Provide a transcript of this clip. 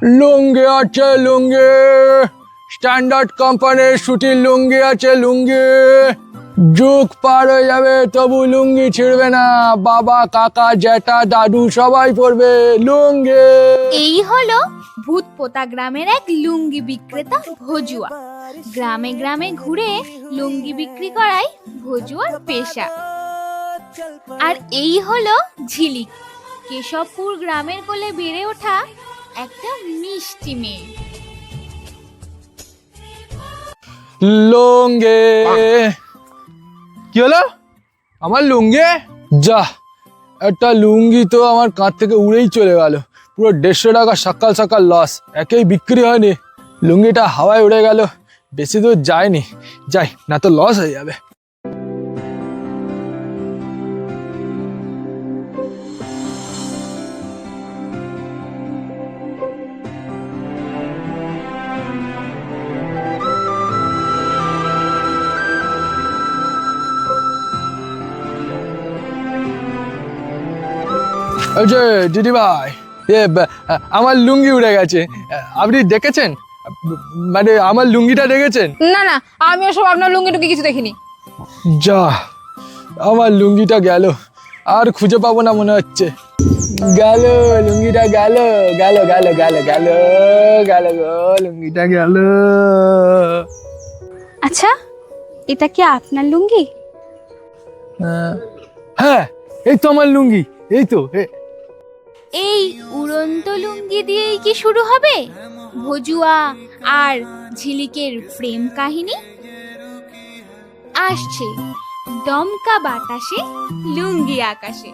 লুঙ্গি আছে লুঙ্গি, স্ট্যান্ডার্ড কোম্পানির সুতির লুঙ্গি আছে লুঙ্গি। যুগ পার হয়ে যাবে তবু লুঙ্গি ছিঁড়বে না, বাবা কাকা জ্যাঠা দাদু সবাই পরবে লুঙ্গি। এই হলো ভূতপোতা গ্রামের এক লুঙ্গি বিক্রেতা ভজুয়া। গ্রামে গ্রামে ঘুরে লুঙ্গি বিক্রি করাই ভজুয়ার পেশা। আর এই হলো ঝিলিক, কেশবপুর গ্রামের কোলে বেড়ে ওঠা একটা মিষ্টি মেয়ে। লুঙ্গি কি হলো? আমার লুঙ্গি যা, একটা লুঙ্গি তো আমার কাঁধ থেকে উড়েই চলে গেল। পুরো 150 টাকা সকাল সকাল লস, একেই বিক্রি হয়নি, লুঙ্গিটা হাওয়ায় উড়ে গেল। বেশি দূর যায়নি, যাই না তো লস হয়ে যাবে। ওই যে দিদি ভাই, আমার লুঙ্গি উড়ে গেছে, আপনি দেখেছেন? মানে আমার লুঙ্গিটা দেখেছেন? না না, আমি ওসব আপনার লুঙ্গি টুঙ্গি কিছু দেখিনি। যা, আমার লুঙ্গিটা গেল, আর খুঁজে পাবো না মনে হচ্ছে। গেল লুঙ্গিটা, গেল গেল গেল গেল গেল গেল গো, লুঙ্গিটা গেল। আচ্ছা, এটা কি আপনার লুঙ্গি? হ্যাঁ, এই তো আমার লুঙ্গি, এই তো। এই উড়ন্ত লুঙ্গি দিয়েই কি শুরু হবে ভজুয়া আর ঝিলিকের প্রেম কাহিনী? আসছে দমকা বাতাসে, লুঙ্গি আকাশে।